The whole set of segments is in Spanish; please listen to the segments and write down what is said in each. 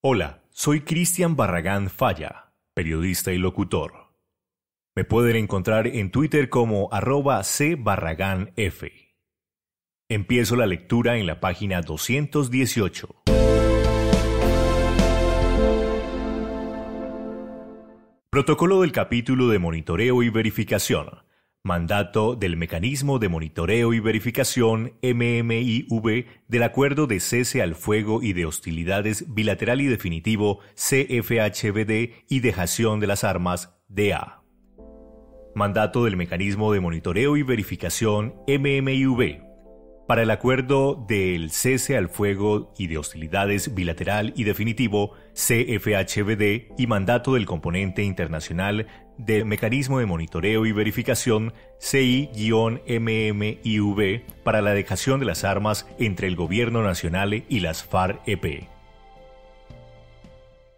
Hola, soy Cristian Barragán Falla, periodista y locutor. Me pueden encontrar en Twitter como @cbarraganf. Empiezo la lectura en la página 218. Protocolo del capítulo de monitoreo y verificación. Mandato del Mecanismo de Monitoreo y Verificación MMIV del Acuerdo de Cese al Fuego y de Hostilidades Bilateral y Definitivo CFHBD y Dejación de las Armas DA. Mandato del Mecanismo de Monitoreo y Verificación MMIV para el Acuerdo del Cese al Fuego y de Hostilidades Bilateral y Definitivo CFHBD y mandato del componente internacional del Mecanismo de Monitoreo y Verificación CI-MMIV para la dejación de las armas entre el Gobierno Nacional y las FARC-EP.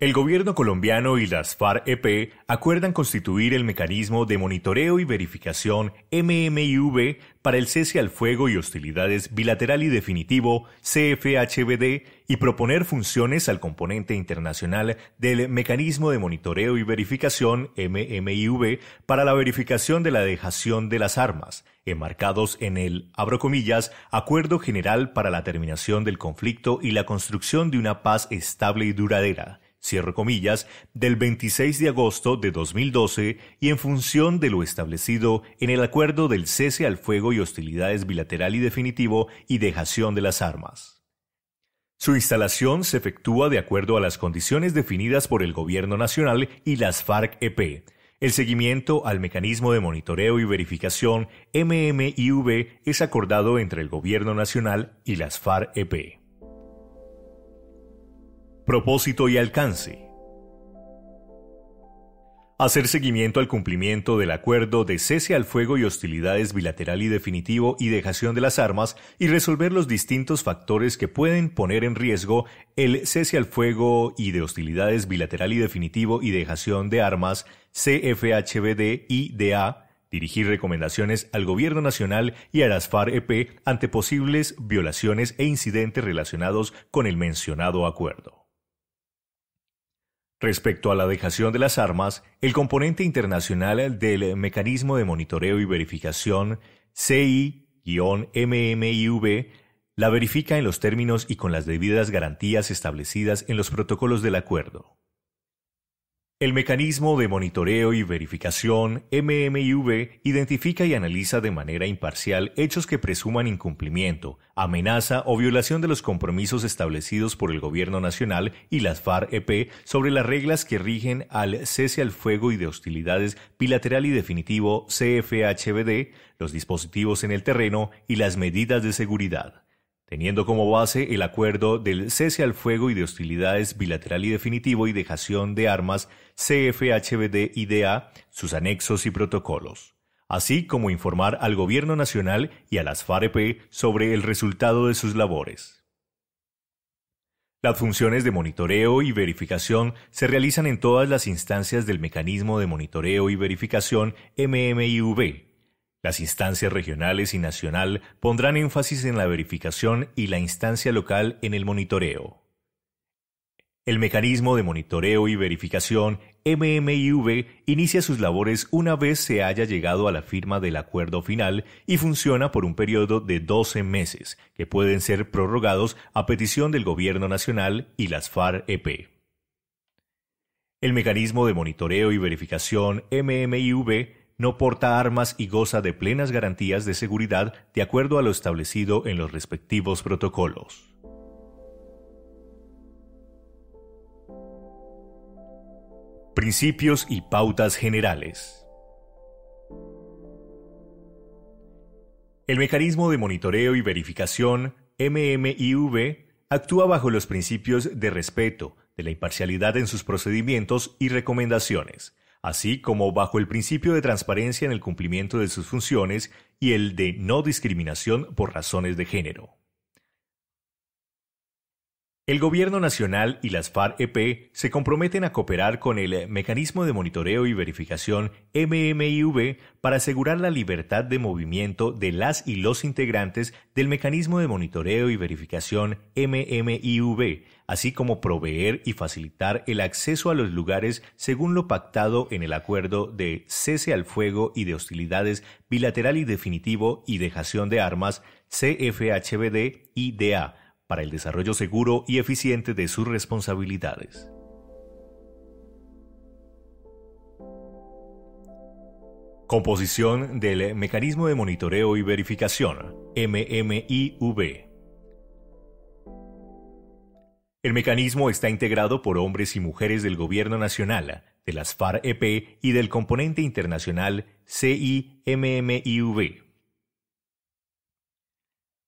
El gobierno colombiano y las FARC-EP acuerdan constituir el Mecanismo de Monitoreo y Verificación MMIV para el cese al fuego y hostilidades bilateral y definitivo CFHBD y proponer funciones al componente internacional del Mecanismo de Monitoreo y Verificación MMIV para la verificación de la dejación de las armas, enmarcados en el, abro comillas, Acuerdo General para la Terminación del Conflicto y la Construcción de una Paz Estable y Duradera, cierro comillas, del 26 de agosto de 2012 y en función de lo establecido en el Acuerdo del Cese al Fuego y Hostilidades Bilateral y Definitivo y Dejación de las Armas. Su instalación se efectúa de acuerdo a las condiciones definidas por el Gobierno Nacional y las FARC-EP. El seguimiento al Mecanismo de Monitoreo y Verificación MMIV es acordado entre el Gobierno Nacional y las FARC-EP. Propósito y alcance. Hacer seguimiento al cumplimiento del Acuerdo de Cese al Fuego y Hostilidades Bilateral y Definitivo y Dejación de las Armas y resolver los distintos factores que pueden poner en riesgo el cese al fuego y de hostilidades bilateral y definitivo y dejación de armas CFHBD y DA, dirigir recomendaciones al Gobierno Nacional y a las FARC-EP ante posibles violaciones e incidentes relacionados con el mencionado acuerdo. Respecto a la dejación de las armas, el componente internacional del Mecanismo de Monitoreo y Verificación CI-MMIV la verifica en los términos y con las debidas garantías establecidas en los protocolos del acuerdo. El Mecanismo de Monitoreo y Verificación MMIV identifica y analiza de manera imparcial hechos que presuman incumplimiento, amenaza o violación de los compromisos establecidos por el Gobierno Nacional y las FARC-EP sobre las reglas que rigen al cese al fuego y de hostilidades bilateral y definitivo CFHBD, los dispositivos en el terreno y las medidas de seguridad, teniendo como base el acuerdo del cese al fuego y de hostilidades bilateral y definitivo y dejación de armas CFHBD y DA, sus anexos y protocolos, así como informar al Gobierno Nacional y a las FARC-EP sobre el resultado de sus labores. Las funciones de monitoreo y verificación se realizan en todas las instancias del Mecanismo de Monitoreo y Verificación MMIV. Las instancias regionales y nacional pondrán énfasis en la verificación y la instancia local en el monitoreo. El Mecanismo de Monitoreo y Verificación MMIV inicia sus labores una vez se haya llegado a la firma del acuerdo final y funciona por un periodo de 12 meses, que pueden ser prorrogados a petición del Gobierno Nacional y las FARC-EP. El Mecanismo de Monitoreo y Verificación MMIV no porta armas y goza de plenas garantías de seguridad de acuerdo a lo establecido en los respectivos protocolos. Principios y pautas generales. El Mecanismo de Monitoreo y Verificación MMIV actúa bajo los principios de respeto, de la imparcialidad en sus procedimientos y recomendaciones, así como bajo el principio de transparencia en el cumplimiento de sus funciones y el de no discriminación por razones de género. El Gobierno Nacional y las FARC-EP se comprometen a cooperar con el Mecanismo de Monitoreo y Verificación MMIV para asegurar la libertad de movimiento de las y los integrantes del Mecanismo de Monitoreo y Verificación MMIV, así como proveer y facilitar el acceso a los lugares según lo pactado en el Acuerdo de Cese al Fuego y de Hostilidades Bilateral y Definitivo y Dejación de Armas CFHBD-IDA, para el desarrollo seguro y eficiente de sus responsabilidades. Composición del Mecanismo de Monitoreo y Verificación, MMIV. El mecanismo está integrado por hombres y mujeres del Gobierno Nacional, de las FARC-EP y del componente internacional CIMMIV.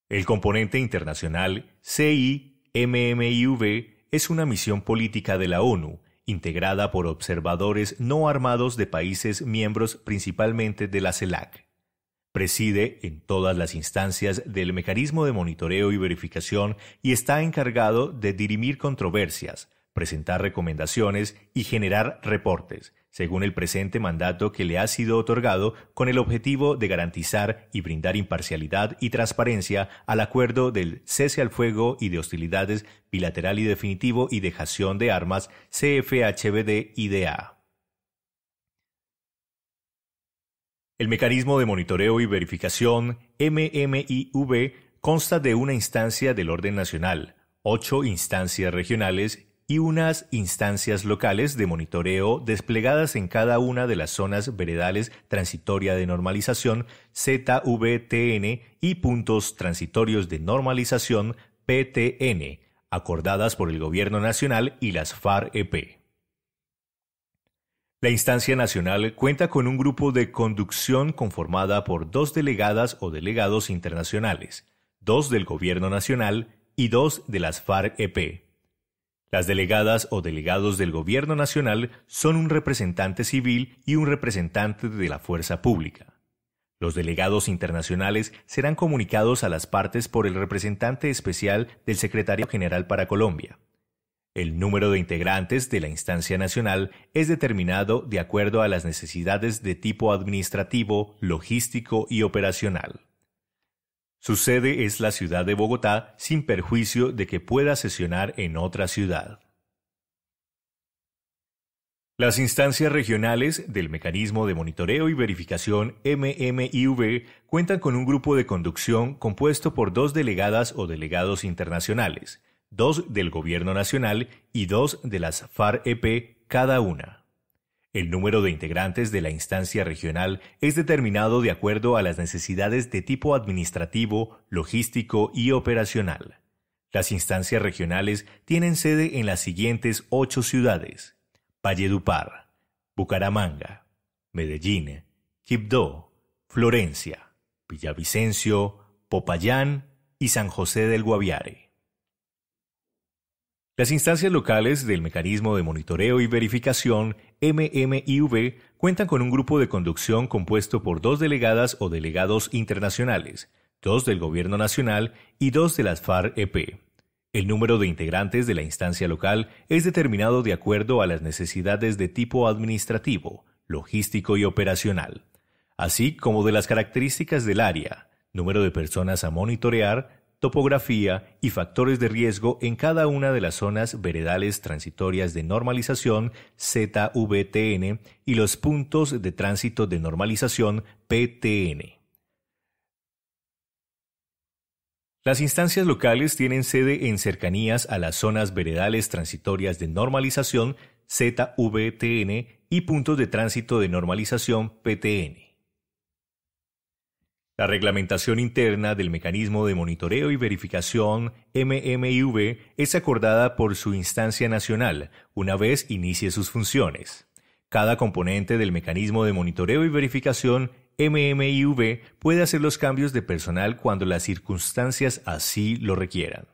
El componente internacional CIMMIV es una misión política de la ONU, integrada por observadores no armados de países miembros principalmente de la CELAC. Preside en todas las instancias del mecanismo de monitoreo y verificación y está encargado de dirimir controversias, presentar recomendaciones y generar reportes, según el presente mandato que le ha sido otorgado con el objetivo de garantizar y brindar imparcialidad y transparencia al acuerdo del cese al fuego y de hostilidades bilateral y definitivo y dejación de armas CFHBD-IDA. El mecanismo de monitoreo y verificación MMIV consta de una instancia del orden nacional, 8 instancias regionales y unas instancias locales de monitoreo desplegadas en cada una de las zonas veredales transitoria de normalización ZVTN y puntos transitorios de normalización PTN, acordadas por el Gobierno Nacional y las FARC-EP. La instancia nacional cuenta con un grupo de conducción conformada por 2 delegadas o delegados internacionales, 2 del Gobierno Nacional y 2 de las FARC-EP. Las delegadas o delegados del Gobierno Nacional son un representante civil y un representante de la fuerza pública. Los delegados internacionales serán comunicados a las partes por el representante especial del Secretario General para Colombia. El número de integrantes de la instancia nacional es determinado de acuerdo a las necesidades de tipo administrativo, logístico y operacional. Su sede es la ciudad de Bogotá, sin perjuicio de que pueda sesionar en otra ciudad. Las instancias regionales del Mecanismo de Monitoreo y Verificación MMIV cuentan con un grupo de conducción compuesto por 2 delegadas o delegados internacionales, 2 del Gobierno Nacional y 2 de las FARC-EP cada una. El número de integrantes de la instancia regional es determinado de acuerdo a las necesidades de tipo administrativo, logístico y operacional. Las instancias regionales tienen sede en las siguientes 8 ciudades: Valledupar, Bucaramanga, Medellín, Quibdó, Florencia, Villavicencio, Popayán y San José del Guaviare. Las instancias locales del Mecanismo de Monitoreo y Verificación MMIV cuentan con un grupo de conducción compuesto por 2 delegadas o delegados internacionales, 2 del Gobierno Nacional y 2 de las FARC-EP. El número de integrantes de la instancia local es determinado de acuerdo a las necesidades de tipo administrativo, logístico y operacional, así como de las características del área, número de personas a monitorear, topografía y factores de riesgo en cada una de las zonas veredales transitorias de normalización ZVTN y los puntos de tránsito de normalización PTN. Las instancias locales tienen sede en cercanías a las zonas veredales transitorias de normalización ZVTN y puntos de tránsito de normalización PTN. La reglamentación interna del Mecanismo de Monitoreo y Verificación MMIV es acordada por su instancia nacional una vez inicie sus funciones. Cada componente del Mecanismo de Monitoreo y Verificación MMIV puede hacer los cambios de personal cuando las circunstancias así lo requieran.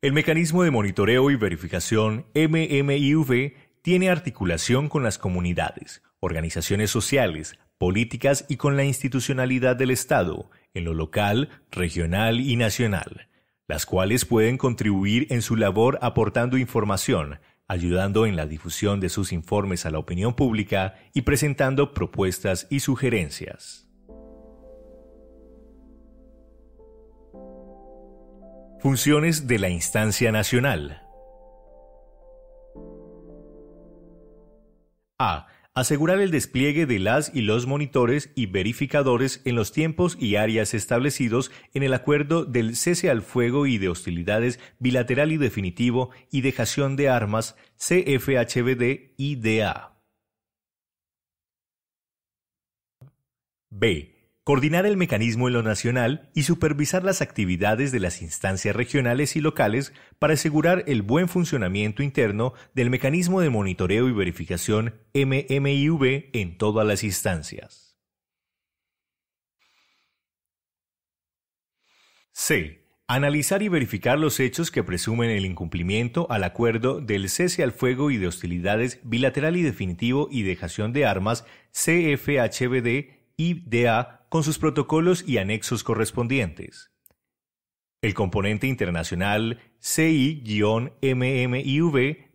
El Mecanismo de Monitoreo y Verificación MMIV tiene articulación con las comunidades, organizaciones sociales, políticas y con la institucionalidad del Estado, en lo local, regional y nacional. las cuales pueden contribuir en su labor aportando información, ayudando en la difusión de sus informes a la opinión pública y presentando propuestas y sugerencias. Funciones de la instancia nacional. A. Asegurar el despliegue de las y los monitores y verificadores en los tiempos y áreas establecidos en el acuerdo del cese al fuego y de hostilidades bilateral y definitivo y dejación de armas CFHBD-IDA. B. Coordinar el mecanismo en lo nacional y supervisar las actividades de las instancias regionales y locales para asegurar el buen funcionamiento interno del mecanismo de monitoreo y verificación MMIV en todas las instancias. C. Analizar y verificar los hechos que presumen el incumplimiento al acuerdo del cese al fuego y de hostilidades bilateral y definitivo y dejación de armas CFHBD-IDA con sus protocolos y anexos correspondientes. El componente internacional CI-MMIV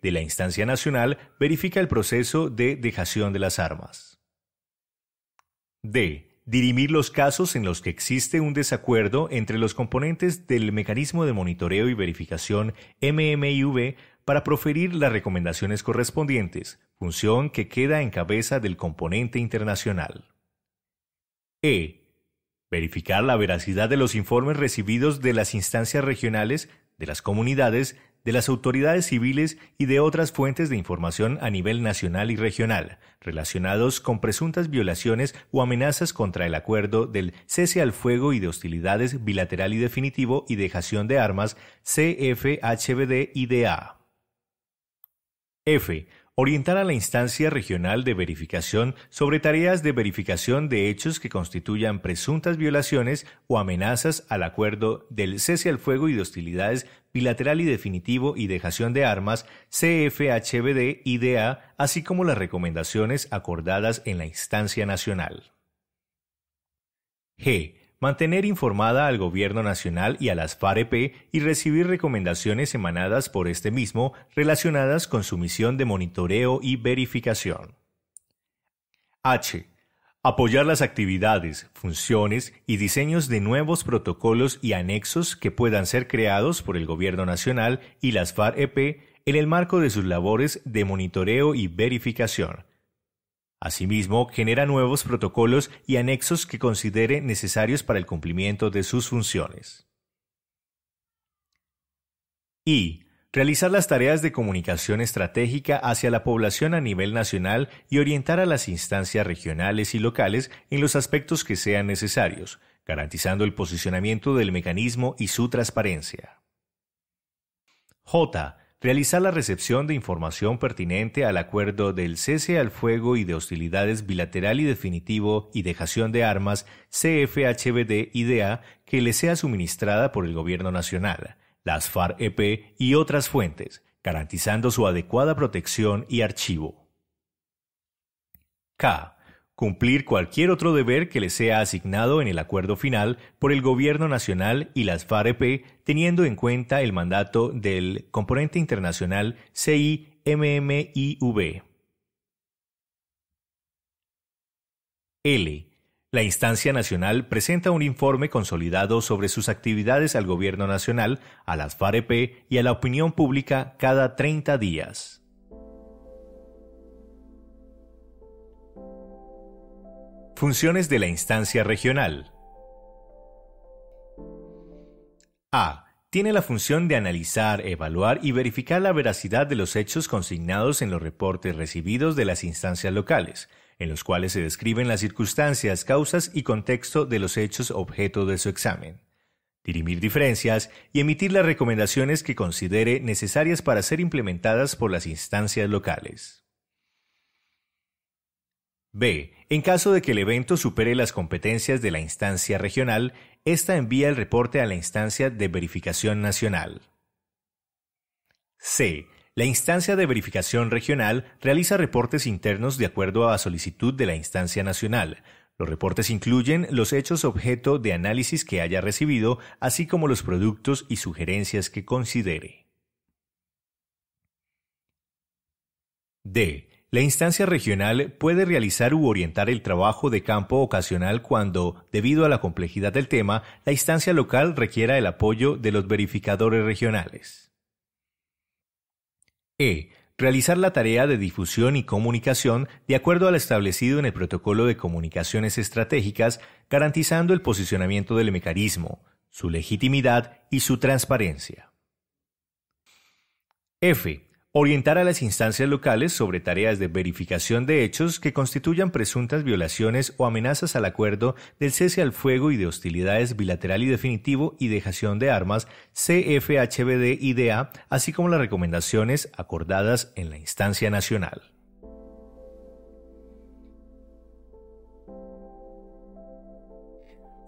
de la instancia nacional verifica el proceso de dejación de las armas. D. Dirimir los casos en los que existe un desacuerdo entre los componentes del mecanismo de monitoreo y verificación MMIV para proferir las recomendaciones correspondientes, función que queda en cabeza del componente internacional. E. Verificar la veracidad de los informes recibidos de las instancias regionales, de las comunidades, de las autoridades civiles y de otras fuentes de información a nivel nacional y regional, relacionados con presuntas violaciones o amenazas contra el acuerdo del cese al fuego y de hostilidades bilateral y definitivo y dejación de armas CFHBD-IDA. F. Orientar a la instancia regional de verificación sobre tareas de verificación de hechos que constituyan presuntas violaciones o amenazas al acuerdo del cese al fuego y de hostilidades bilateral y definitivo y dejación de armas CFHBD-IDA, así como las recomendaciones acordadas en la instancia nacional. G. Mantener informada al Gobierno Nacional y a las FAREP y recibir recomendaciones emanadas por este mismo relacionadas con su misión de monitoreo y verificación. H. Apoyar las actividades, funciones y diseños de nuevos protocolos y anexos que puedan ser creados por el Gobierno Nacional y las FAREP en el marco de sus labores de monitoreo y verificación. Asimismo, genera nuevos protocolos y anexos que considere necesarios para el cumplimiento de sus funciones. I. Realizar las tareas de comunicación estratégica hacia la población a nivel nacional y orientar a las instancias regionales y locales en los aspectos que sean necesarios, garantizando el posicionamiento del mecanismo y su transparencia. J. Realizar la recepción de información pertinente al acuerdo del cese al fuego y de hostilidades bilateral y definitivo y dejación de armas CFHBD-IDA que le sea suministrada por el Gobierno Nacional, las FAREP y otras fuentes, garantizando su adecuada protección y archivo. K. Cumplir cualquier otro deber que le sea asignado en el acuerdo final por el Gobierno Nacional y las FAREP, teniendo en cuenta el mandato del componente internacional CI-MMIV. L. La instancia nacional presenta un informe consolidado sobre sus actividades al Gobierno Nacional, a las FAREP y a la opinión pública cada 30 días. Funciones de la instancia regional. A. Tiene la función de analizar, evaluar y verificar la veracidad de los hechos consignados en los reportes recibidos de las instancias locales, en los cuales se describen las circunstancias, causas y contexto de los hechos objeto de su examen. Dirimir diferencias y emitir las recomendaciones que considere necesarias para ser implementadas por las instancias locales. B. En caso de que el evento supere las competencias de la instancia regional, ésta envía el reporte a la instancia de verificación nacional. C. La instancia de verificación regional realiza reportes internos de acuerdo a solicitud de la instancia nacional, Los reportes incluyen los hechos objeto de análisis que haya recibido, así como los productos y sugerencias que considere. D. La instancia regional puede realizar u orientar el trabajo de campo ocasional cuando, debido a la complejidad del tema, la instancia local requiera el apoyo de los verificadores regionales. E. Realizar la tarea de difusión y comunicación de acuerdo a lo establecido en el Protocolo de Comunicaciones Estratégicas, garantizando el posicionamiento del mecanismo, su legitimidad y su transparencia. F. Orientar a las instancias locales sobre tareas de verificación de hechos que constituyan presuntas violaciones o amenazas al acuerdo del cese al fuego y de hostilidades bilateral y definitivo y dejación de armas CFHBD-IDA, así como las recomendaciones acordadas en la instancia nacional.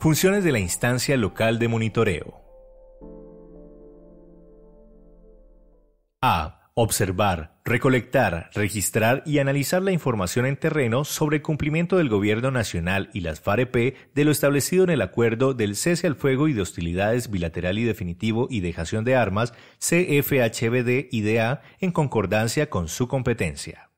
Funciones de la instancia local de monitoreo. A. Observar, recolectar, registrar y analizar la información en terreno sobre el cumplimiento del Gobierno Nacional y las FAREP de lo establecido en el Acuerdo del Cese al Fuego y de Hostilidades Bilateral y Definitivo y Dejación de Armas CFHBD-IDA en concordancia con su competencia.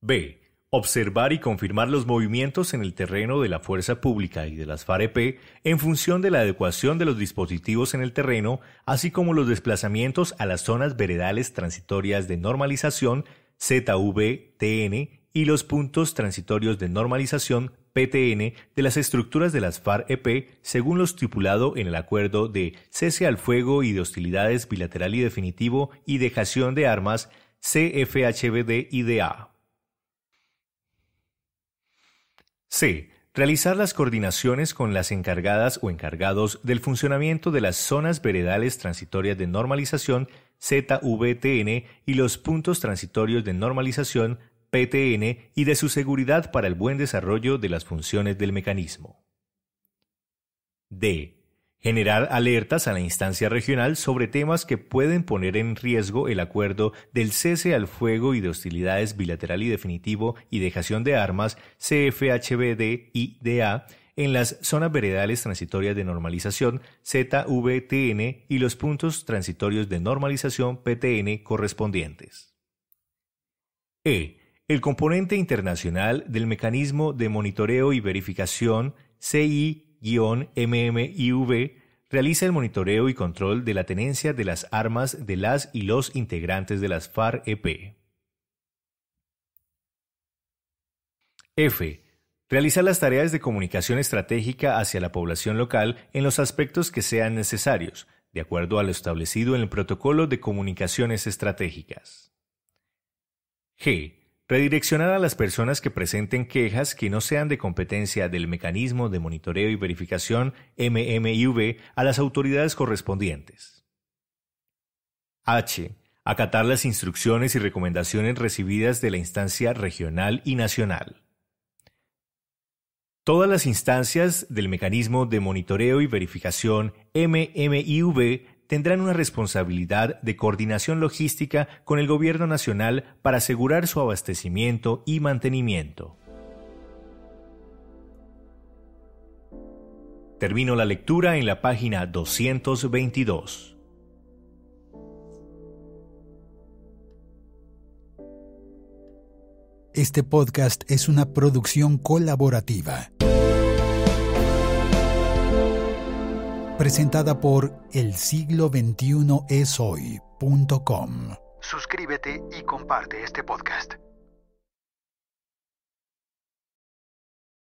B. Observar y confirmar los movimientos en el terreno de la fuerza pública y de las FAREP en función de la adecuación de los dispositivos en el terreno, así como los desplazamientos a las zonas veredales transitorias de normalización ZV-TN y los puntos transitorios de normalización PTN de las estructuras de las FAREP según lo estipulado en el Acuerdo de Cese al Fuego y de Hostilidades Bilateral y Definitivo y Dejación de Armas CFHBD-IDA. C. Realizar las coordinaciones con las encargadas o encargados del funcionamiento de las zonas veredales transitorias de normalización ZVTN y los puntos transitorios de normalización PTN y de su seguridad para el buen desarrollo de las funciones del mecanismo. D. Generar alertas a la instancia regional sobre temas que pueden poner en riesgo el acuerdo del cese al fuego y de hostilidades bilateral y definitivo y dejación de armas CFHBD-IDA en las zonas veredales transitorias de normalización ZVTN y los puntos transitorios de normalización PTN correspondientes. E. El componente internacional del mecanismo de monitoreo y verificación CI-MMIV realiza el monitoreo y control de la tenencia de las armas de las y los integrantes de las FAREP. F. Realizar las tareas de comunicación estratégica hacia la población local en los aspectos que sean necesarios, de acuerdo a lo establecido en el Protocolo de Comunicaciones Estratégicas. G. Redireccionar a las personas que presenten quejas que no sean de competencia del Mecanismo de Monitoreo y Verificación MMIV a las autoridades correspondientes. H. Acatar las instrucciones y recomendaciones recibidas de la instancia regional y nacional. Todas las instancias del Mecanismo de Monitoreo y Verificación MMIV tendrán una responsabilidad de coordinación logística con el Gobierno Nacional para asegurar su abastecimiento y mantenimiento. Termino la lectura en la página 222. Este podcast es una producción colaborativa. Presentada por elsiglo21eshoy.com. Suscríbete y comparte este podcast.